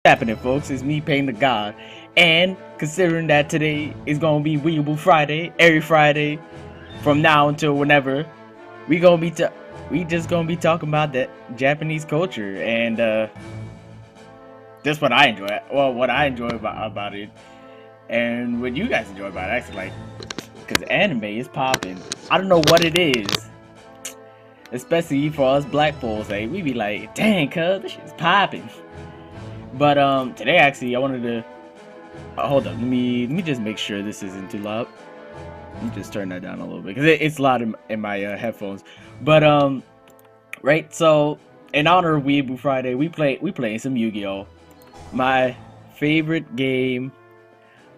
Happening, folks? It's me, Payne the God, and considering that today is gonna be Weeable Friday, every Friday from now until whenever, we gonna be we just gonna be talking about that Japanese culture and just what I enjoy. Well, what I enjoy about it, and what you guys enjoy about it. Actually, like, because anime is popping. I don't know what it is, especially for us black folks. Like, we be like, dang, cuz this shit's popping. But today actually I wanted to hold up. Let me just make sure this isn't too loud. Let me just turn that down a little bit because it's loud in my headphones. But right. So in honor of Weeaboo Friday, we playing some Yu-Gi-Oh, my favorite game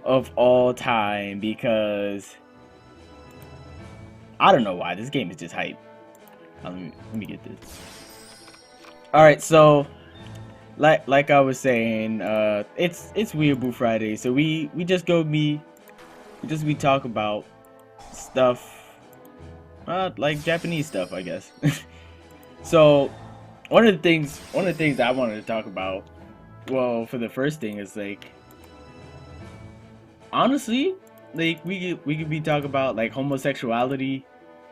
of all time, because I don't know why this game is just hype. Let me get this. All right, so like I was saying, it's Weeaboo Friday, so we just be talk about stuff, like Japanese stuff, I guess. So one of the things I wanted to talk about, well, for the first thing is, like, honestly, like, we could be talking about like homosexuality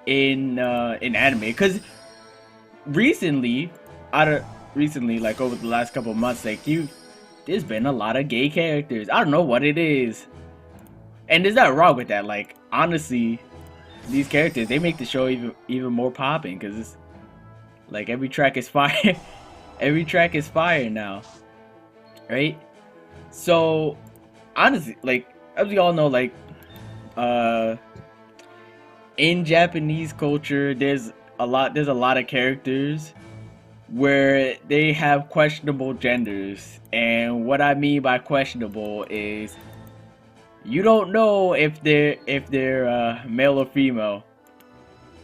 in anime, because recently, like over the last couple of months, like, there's been a lot of gay characters. I don't know what it is, and there's nothing wrong with that. Like, honestly, these characters, they make the show even more popping, because it's like every track is fire. Every track is fire now, right? So honestly, like, as we all know, like, in Japanese culture, there's a lot of characters where they have questionable genders. And what I mean by questionable is you don't know if they're male or female.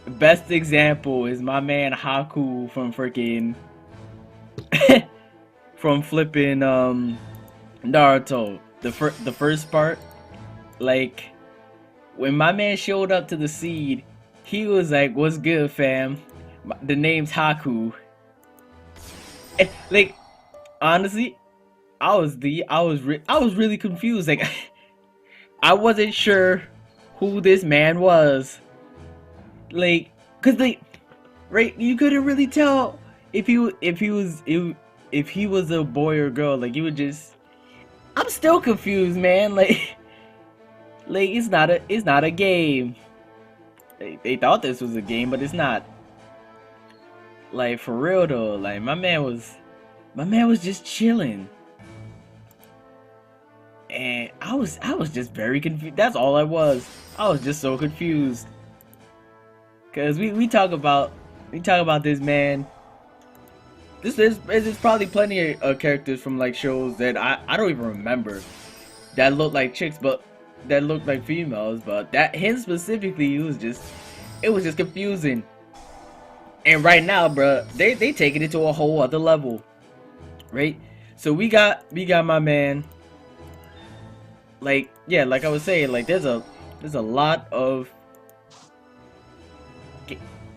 The best example is my man Haku from freaking from flipping Naruto. The first part, like, when my man showed up to the seed, he was like, "What's good, fam? The name's Haku." And, like, honestly, I was really confused. Like, I wasn't sure who this man was. Like, cause, like, right, you couldn't really tell if he was a boy or girl. Like, you would just, I'm still confused, man. Like, it's not a game. They thought this was a game, but it's not. Like, for real though, like, my man was just chilling, and I was just very confused. That's all I was. I was just so confused, cause we talk about this man. There's probably plenty of characters from, like, shows that I don't even remember that look like chicks, but that look like females. But that him specifically, it was just confusing. And right now, bruh, they taking it to a whole other level, right? So we got my man. Like, yeah, like I was saying, like, there's a lot of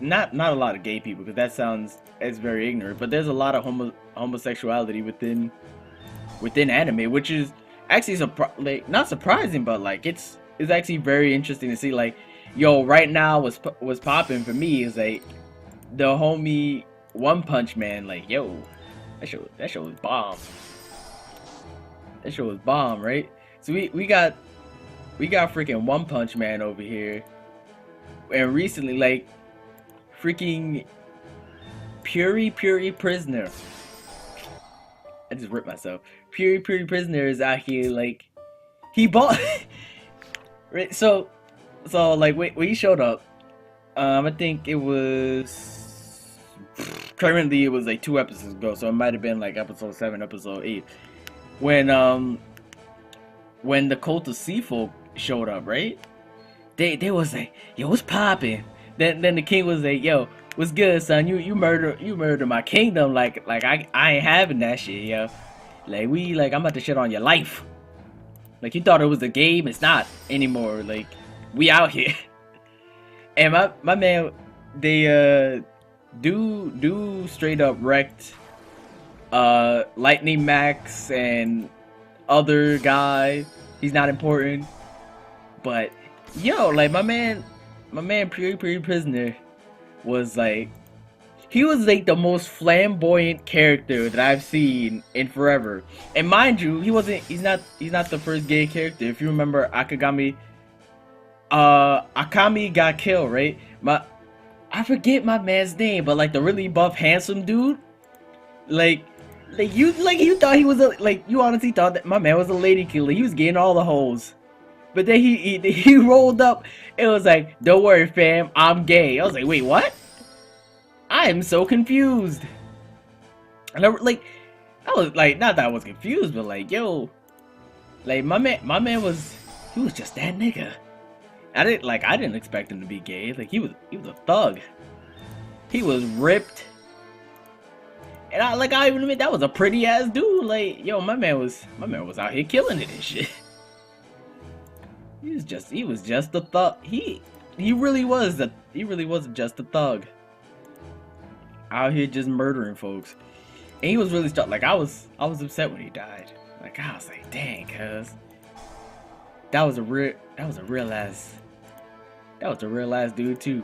not a lot of gay people, because that sounds, it's very ignorant, but there's a lot of homosexuality within anime, which is actually like, not surprising, but like, it's actually very interesting to see. Like, yo, right now was popping for me is, like, the homie One Punch Man. Like, yo, that show was bomb. That show was bomb, right? So we got freaking One Punch Man over here, and recently, like, freaking Puri Prisoner. I just ripped myself. Puri Prisoner is out here, like, he bought. Right, so like, when he showed up, I think it was, currently it was like 2 episodes ago, so it might have been like episode 7, episode 8, when the cult of Seafolk showed up, right? They was like, yo, what's poppin'? Then the king was like, yo, what's good, son? You murder my kingdom. Like, I ain't having that shit, yo. Like, I'm about to shit on your life. Like, you thought it was a game, it's not anymore. Like, we out here. And my man, they do straight up wrecked Lightning Max and other guy. He's not important, but yo, like my man Puri Prisoner was like, he was like the most flamboyant character that I've seen in forever. And mind you, he's not the first gay character. If you remember Akami got killed, right? I forget my man's name, but like the really buff handsome dude, like you thought he was you honestly thought that my man was a lady killer. He was getting all the hoes. But then he rolled up. It was like, don't worry, fam, I'm gay. I was like, wait, what? I am so confused. And I was like, not that I was confused, but like, yo, like my man was, he was just that nigga. I didn't expect him to be gay. Like he was a thug. He was ripped. And I even admit that was a pretty ass dude. Like, yo, my man was out here killing it and shit. He was just a thug. He really was just a thug. Out here just murdering folks. And he was really stuck. Like I was upset when he died. Like I was like, dang, cuz that was a real ass dude too.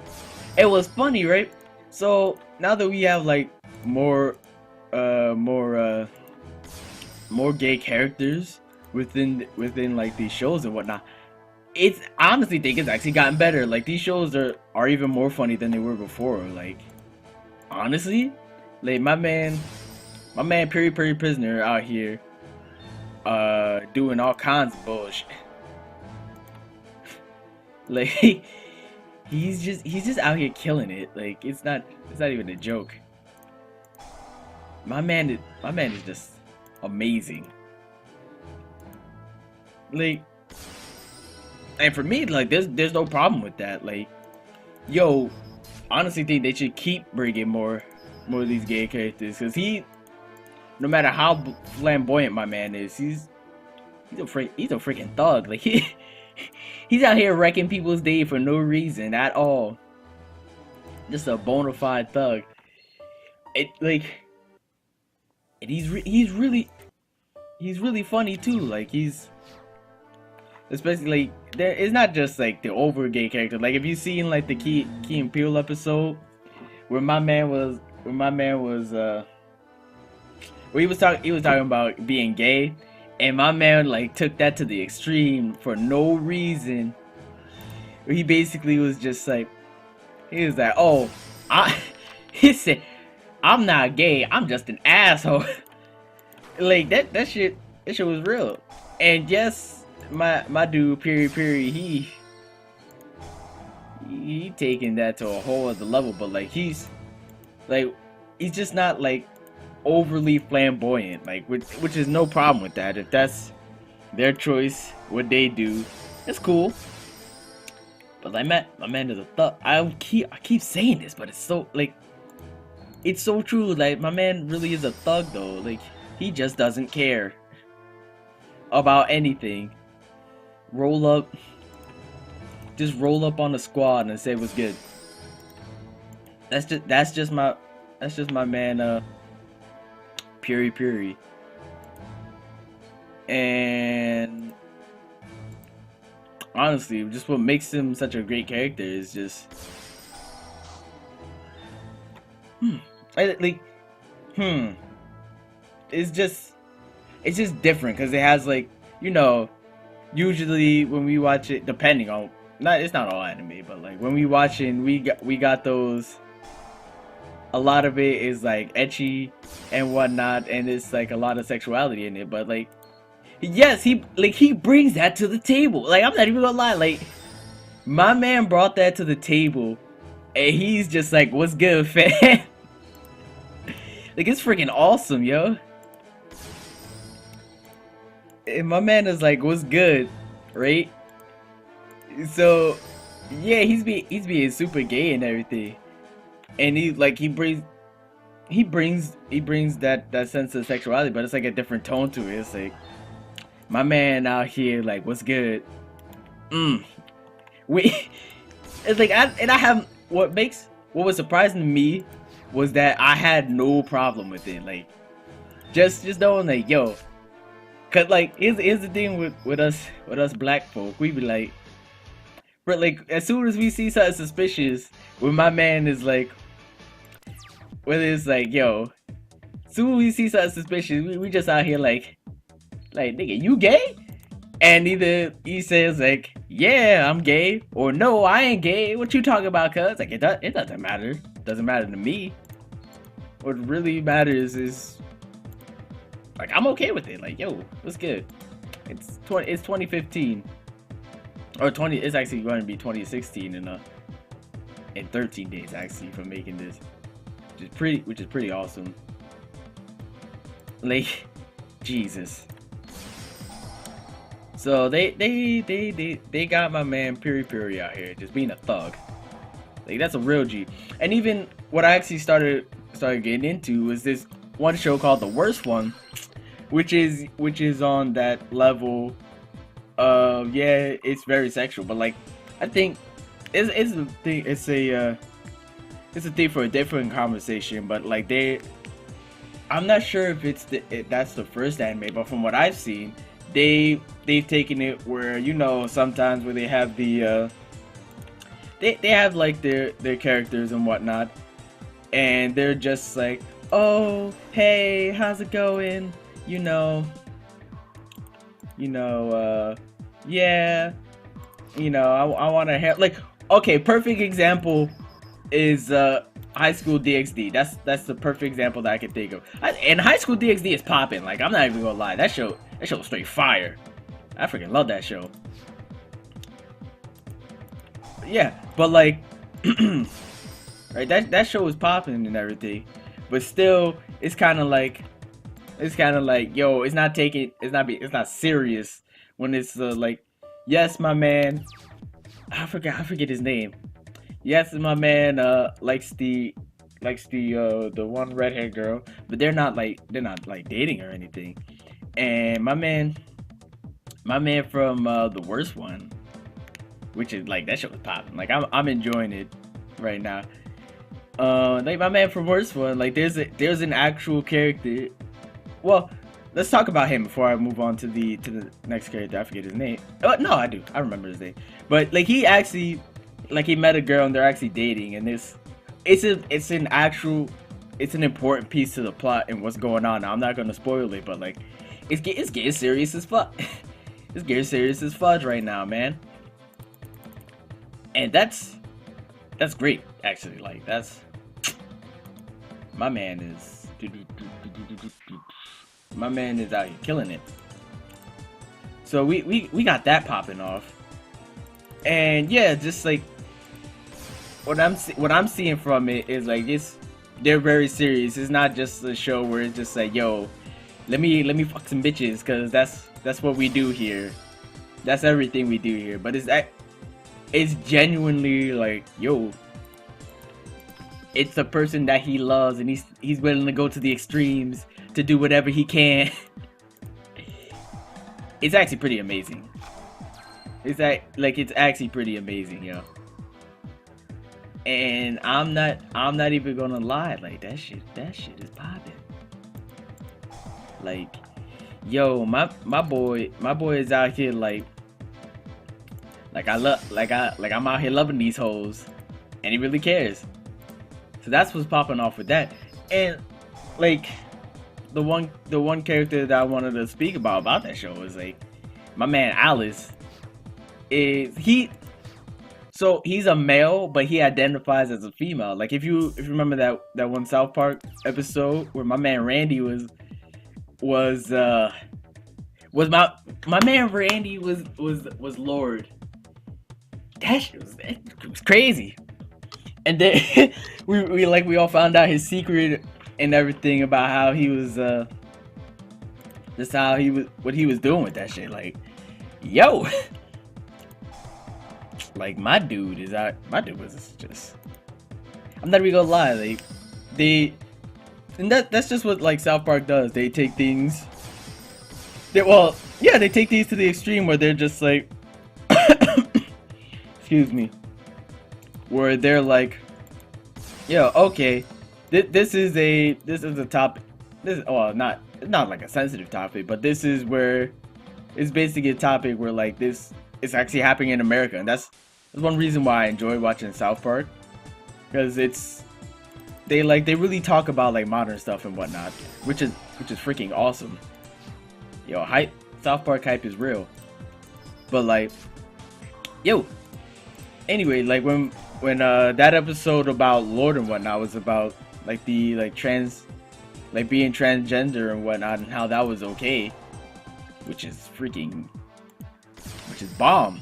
It was funny, right? So now that we have like more gay characters within like these shows and whatnot, I honestly think it's actually gotten better. Like these shows are even more funny than they were before. Like honestly, like my man Puri Prisoner out here doing all kinds of bullshit. Like he's just out here killing it. Like it's not even a joke. My man is just amazing. Like, and for me, like there's no problem with that. Like, yo, honestly think they should keep bringing more of these gay characters, because no matter how flamboyant my man is, he's a freaking thug. Like he's out here wrecking people's day for no reason at all. Just a bona fide thug. And he's really funny too. Like especially like it's not just like the over gay character. Like if you seen like the Key and Peele episode where my man was where he was talking about being gay, and my man like took that to the extreme for no reason. Where he basically was just like, he was like, oh, he said, I'm not gay, I'm just an asshole. Like that shit was real. And yes, my dude Piri, he taking that to a whole other level, but like he's just not like overly flamboyant, like which is no problem with that. If that's their choice, what they do, it's cool. But like my man is a thug. I keep saying this, but it's so like, it's so true. Like my man really is a thug though. Like he just doesn't care about anything. Just roll up on the squad and say what's good. That's just my man Puri. And honestly, just what makes him such a great character is just it's just different, because it has like, you know, usually when we watch it, depending on, it's not all anime, but like when we watch it, we got those, a lot of it is like ecchi and whatnot, and it's like a lot of sexuality in it, but like, yes, he brings that to the table. Like I'm not even gonna lie, like my man brought that to the table, and he's just like, what's good, fam? Like it's freaking awesome, yo. And my man is like, what's good, right? So yeah, he's being super gay and everything, and he brings that sense of sexuality, but it's like a different tone to it. It's like my man out here like, what's good? It's like what was surprising to me was that I had no problem with it. Like just knowing like, yo, cause like here's the thing with us black folk, we be like, but like as soon as we see something suspicious, when my man is like, whether it's like, yo, as soon as we see something suspicious, we just out here like nigga, you gay? And either he says like, yeah, I'm gay, or no, I ain't gay. What you talking about, cuz? Like it doesn't matter. It doesn't matter to me. What really matters is like I'm okay with it. Like, yo, what's good? It's 2015 or 20. It's actually going to be 2016 in 13 days actually from making this, which is pretty awesome. Like, Jesus. So they got my man Piri out here just being a thug. Like that's a real G. And even what I actually started getting into was this one show called The Worst One, which is on that level of, yeah, it's very sexual, but like I think it's a thing, it's a thing for a different conversation, but like I'm not sure if that's the first anime, but from what I've seen, they've taken it where, you know, sometimes where they have the they have like their characters and whatnot, and they're just like, oh, hey, how's it going? You know, yeah, you know, I want to have like, okay, perfect example is High School DxD. That's the perfect example that I can think of. And High School DxD is popping. Like, I'm not even gonna lie, that show was straight fire. I freaking love that show. Yeah, but like, right, that show was popping and everything, but still, it's kind of like, yo, it's not serious when it's like, yes, my man, I forget his name. Yes, my man likes the one redhead girl, but they're not like dating or anything. And my man from The Worst One, which is like, that show was popping. Like I'm enjoying it right now. Like my man from Worst One, like there's an actual character. Well, let's talk about him before I move on to the next character. I forget his name. Oh no, I do. I remember his name. But like he actually, like he met a girl and they're actually dating, and it's an important piece to the plot and what's going on. Now, I'm not gonna spoil it, but like it's getting serious as fuck. It's getting serious as fudge right now, man. And that's great, actually. Like that's, my man is out here killing it. So we got that popping off, and yeah, just like what I'm seeing from it is like they're very serious. It's not just a show where it's just like, yo, let me fuck some bitches, cause that's what we do here. That's everything we do here. But it's genuinely like, yo, it's a person that he loves, and he's willing to go to the extremes to do whatever he can. It's actually pretty amazing. It's actually pretty amazing, yo. And I'm not even gonna lie, like that shit is popping. Like, yo, my boy is out here like I'm out here loving these hoes, and he really cares. So that's what's popping off with that. And like the one character that I wanted to speak about that show is like my man Alice. He's a male, but he identifies as a female. Like if you remember that one South Park episode where my man Randy was my man Randy was Lord. That shit was crazy. And then we all found out his secret and everything about how he was just what he was doing with that shit. Like, yo, like my dude was just, I'm not even gonna lie, like that's just what like South Park does. They take things they take things to the extreme where they're just like excuse me, where they're like, yeah, okay, this is a topic. Not it's not like a sensitive topic, but this is where it's basically a topic where like this is actually happening in America, and that's one reason why I enjoy watching South Park, because they really talk about like modern stuff and whatnot, which is freaking awesome. Yo, hype South Park hype is real. But like, yo, anyway, like when that episode about Lord and whatnot was about like the like trans, like being transgender and whatnot, and how that was okay, which is bomb.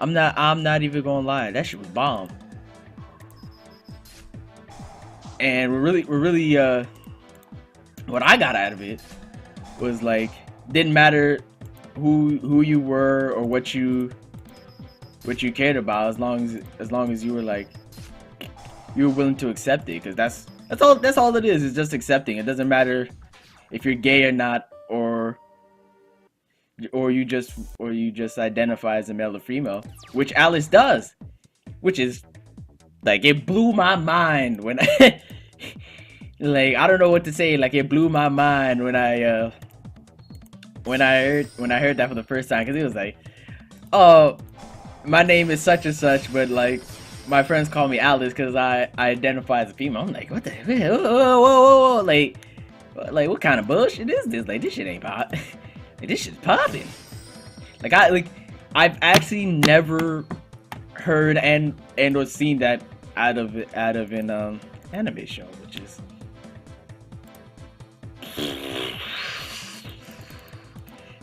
I'm not even gonna lie, that shit was bomb. And we're really what I got out of it was like, didn't matter who you were or what you cared about, as long as you were like, you were willing to accept it, because that's all it is just accepting. It doesn't matter if you're gay or not, or you just identify as a male or female, which Alice does, which is like, it blew my mind when I like, I don't know what to say. Like, it blew my mind when I heard that for the first time, because it was like, oh, my name is such and such, but like my friends call me Alice because I identify as a female. I'm like, what the hell? Whoa. Like what kind of bullshit is this? Like, this shit ain't pop. Like, this shit's popping. Like, I've actually never heard and or seen that out of an anime show, which is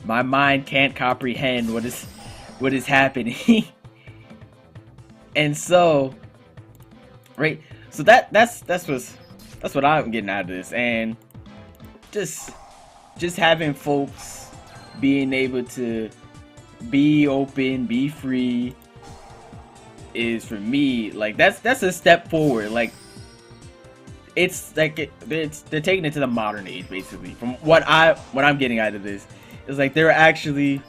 my mind can't comprehend what is happening. And so, right, so that's what I'm getting out of this. And just having folks being able to be open, be free, is, for me, like, that's a step forward. Like, it's like they're taking it to the modern age, basically. From what I'm getting out of this is like, they're actually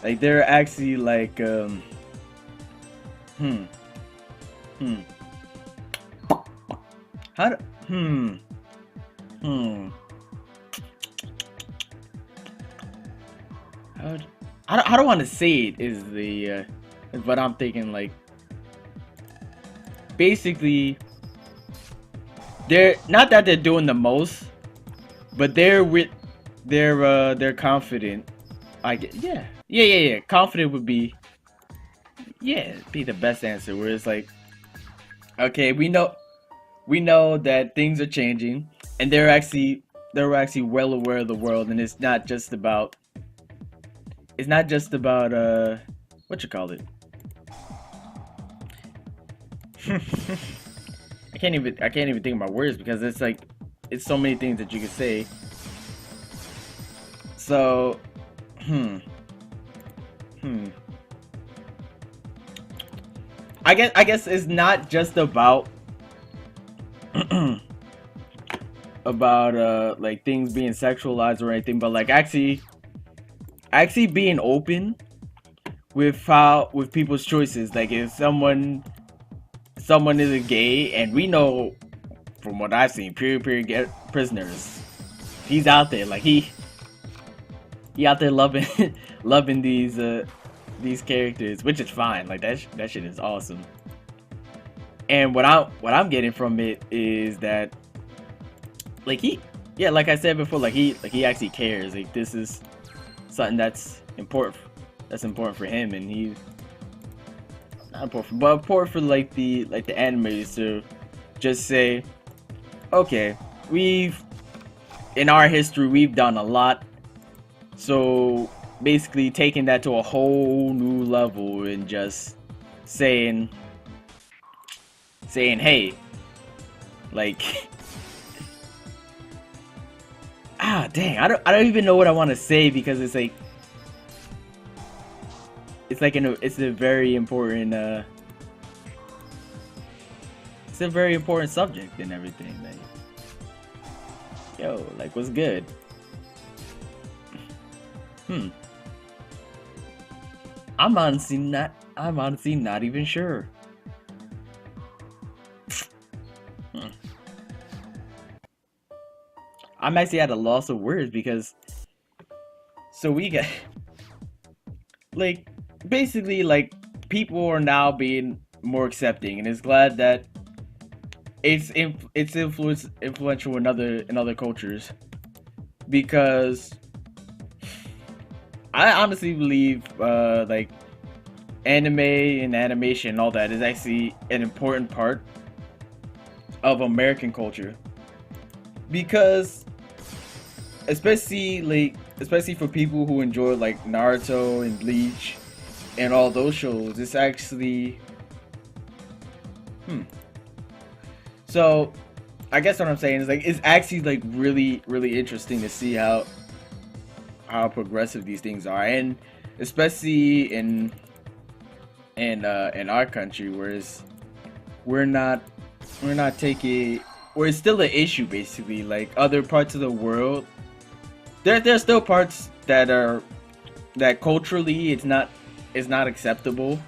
like how do, I don't want to say it, is what I'm thinking. Like, basically, they're not that they're doing the most, but they're confident. I get, yeah. Confident would be, be the best answer. Where it's like, okay, we know that things are changing, and they're actually well aware of the world, and it's not just about what you call it. I can't even think of my words, because it's like, it's so many things that you could say. So, I guess it's not just about like things being sexualized or anything, but like actually being open with people's choices. Like, if someone is a gay, and we know from what I've seen, period prisoners, he's out there, like he out there loving these characters, which is fine. Like, that shit is awesome. And what I'm getting from it is that, like, like I said before, like he actually cares. Like, this is something that's important for him, and he's not important, but important for like the animators to just say, okay, in our history we've done a lot, so basically taking that to a whole new level and just saying, hey, like, dang, I don't even know what I want to say, because it's like, it's a very important subject and everything. Like, yo, like, what's good? I'm honestly not even sure. I'm actually at a loss of words because so we get like basically like people are now being more accepting, and it's glad that it's influential in other cultures because I honestly believe like anime and animation and all that is actually an important part of American culture because especially for people who enjoy like Naruto and Bleach and all those shows, it's actually hmm. So I guess what I'm saying is like it's actually like really interesting to see how progressive these things are, and especially in our country, whereas we're not we're not taking where it's still an issue basically. Like other parts of the world, there's still parts that culturally it's not acceptable,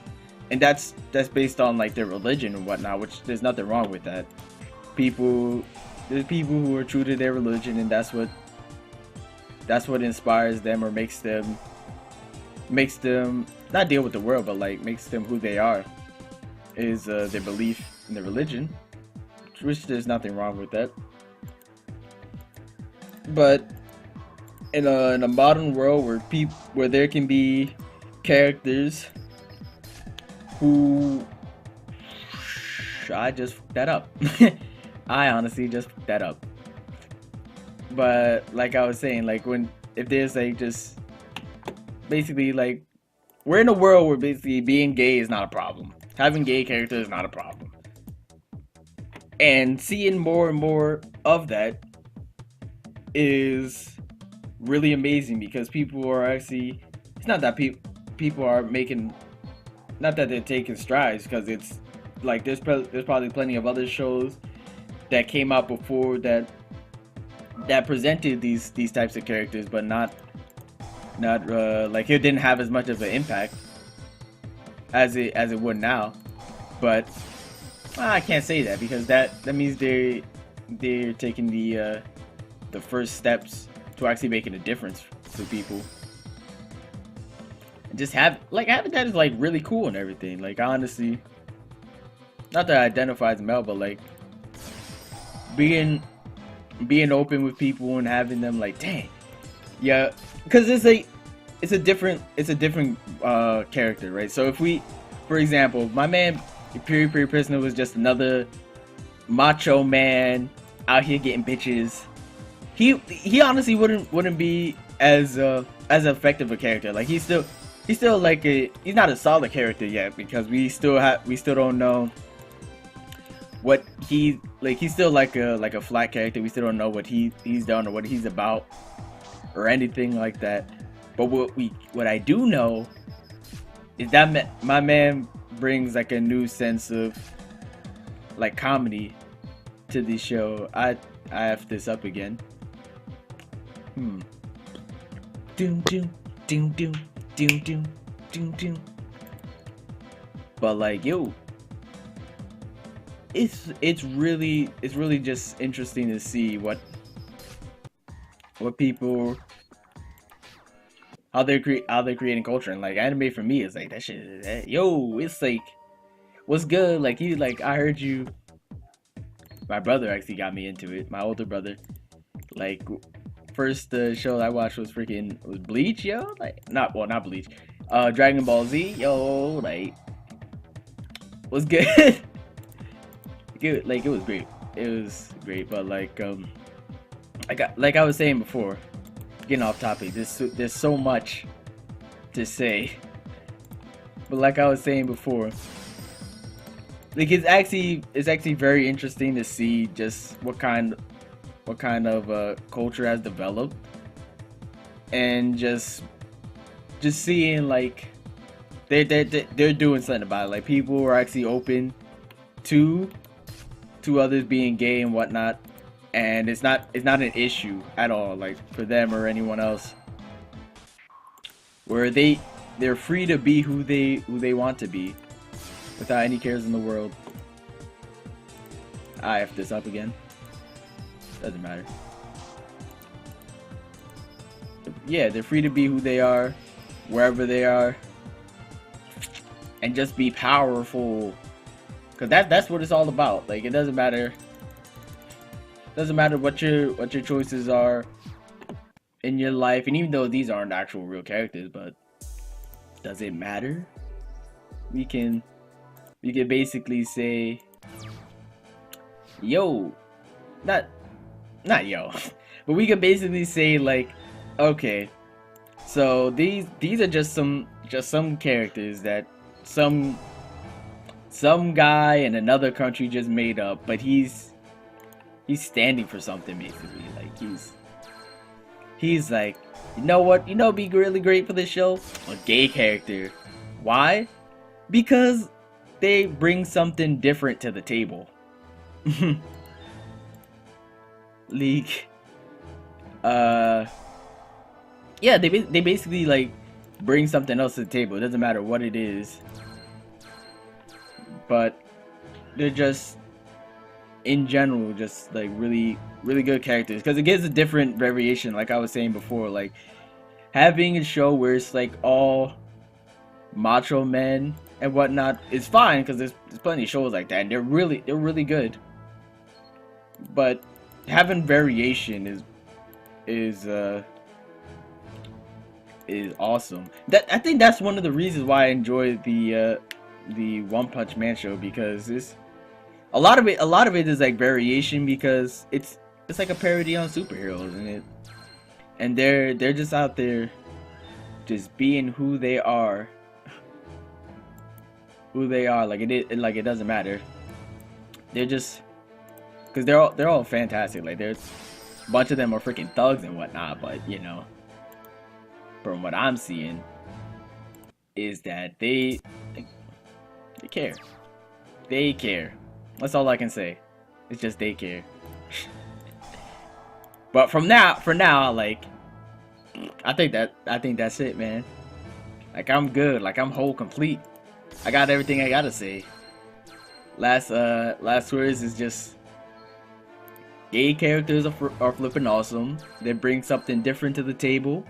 and that's based on like their religion and whatnot, which there's nothing wrong with that. People there's people who are true to their religion, and that's what inspires them or makes them not deal with the world, but like makes them who they are is their belief in the religion, which there's nothing wrong with that. But in a modern world where there can be characters who I just fucked that up. I honestly just fucked that up. But like I was saying, like when if there's like just basically like we're in a world where basically being gay is not a problem. Having gay characters is not a problem. And seeing more and more of that is really amazing because people are actually it's not that people are making not that they're taking strides because it's like there's probably plenty of other shows that came out before that presented these types of characters, but not like it didn't have as much of an impact as it would now. But I can't say that because that means they're taking the first steps to actually making a difference to people. And just having that is like really cool and everything. Like honestly, not that I identify as male, but like being open with people and having them like, dang, yeah, because it's a different character, right? So if we, for example, my man Piri Prisoner was just another macho man out here getting bitches. He honestly wouldn't be as effective a character. Like he's still like he's not a solid character yet because we still don't know what he's still like a flat character. We still don't know what he's done or what he's about or anything like that. But what I do know is that my man brings like a new sense of like comedy to the show. I have this up again. Doom doom doom doom doom doom doom doom. But like yo, it's really just interesting to see what people how they're creating culture. And like anime for me is like that shit yo, it's like what's good. Like he like I heard you, my brother actually got me into it, my older brother. Like first show I watched was Bleach, yo. Like not Bleach, Dragon Ball Z, yo. Like was good. Good, like it was great. It was great, but like like I was saying before, getting off topic. There's so much to say, but like I was saying before, like it's actually very interesting to see just what kind of culture has developed, and just seeing like they're doing something about it. Like people are actually open to others being gay and whatnot, and it's not an issue at all, like for them or anyone else, where they're free to be who they want to be without any cares in the world. I F this up again. Doesn't matter. yeah, they're free to be who they are, wherever they are, and just be powerful. Cause that's what it's all about. Like it doesn't matter what your choices are in your life, and even though these aren't actual real characters, but does it matter? We can basically say, yo, not not yo, but we can basically say like, okay, so these are just some characters that some guy in another country just made up, but he's standing for something basically. Like he's like, you know what? You know, be really great for this show. A gay character. Why? Because they bring something different to the table. League. Yeah, they basically like bring something else to the table. It doesn't matter what it is, but they're just in general just like really good characters because it gives a different variation. Like I was saying before, like having a show where it's like all macho men and whatnot is fine because there's plenty of shows like that and they're really good. But having variation is awesome. That I think that's one of the reasons why I enjoy the One Punch Man show, because it's a lot of it is like variation because it's like a parody on superheroes, and they're just out there just being who they are. Like it doesn't matter. They're just because they're all fantastic. Like there's a bunch of them are freaking thugs and whatnot, but you know, from what I'm seeing is that they care. They care. That's all I can say. It's just they care. But for now, like I think that's it, man. Like I'm good. Like I'm whole complete. I got everything I gotta say. Last words is just gay characters are flipping awesome. They bring something different to the table,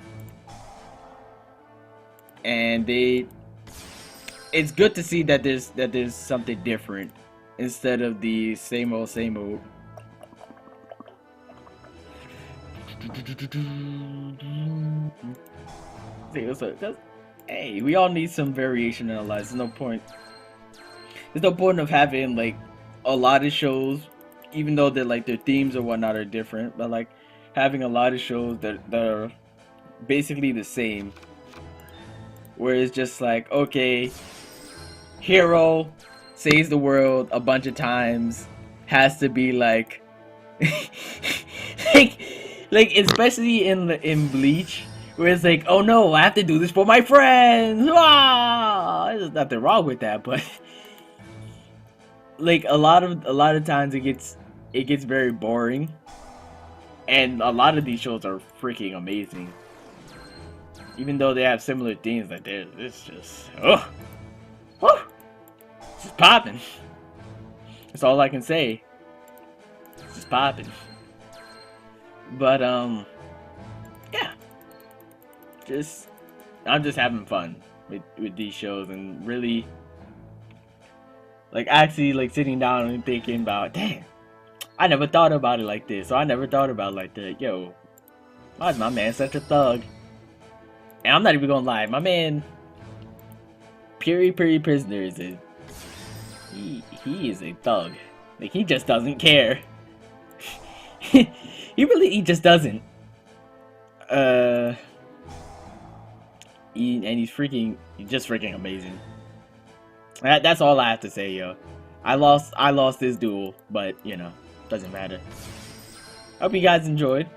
and it's good to see that there's something different instead of the same old. See what's up? 'Cause, hey, we all need some variation in our lives. There's no point. There's no point of having like a lot of shows, even though they're like their themes or whatnot are different. But like having a lot of shows that are basically the same, where it's just like, okay, hero saves the world a bunch of times, has to be like, like, especially in Bleach, where it's like, oh no, I have to do this for my friends. Ah, there's nothing wrong with that, but like a lot of times it gets very boring, and a lot of these shows are freaking amazing. Even though they have similar themes, like it's just it's just popping. That's all I can say. It's just popping. But yeah, I'm just having fun with these shows, and really like actually like sitting down and thinking about, damn, I never thought about it like this, or I never thought about it like that. Yo, why is my man such a thug? And I'm not even gonna lie, my man, Period Prisoner is he is a thug. Like he just doesn't care. he just doesn't. He's just freaking amazing. That's all I have to say, yo. I lost this duel, but you know, doesn't matter. Hope you guys enjoyed.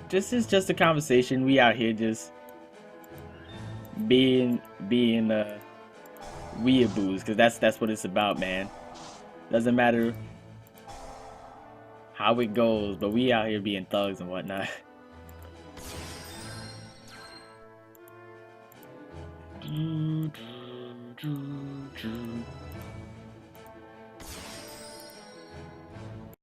This is just a conversation. We out here just being weeaboos, because that's what it's about, man. Doesn't matter how it goes, but we out here being thugs and whatnot.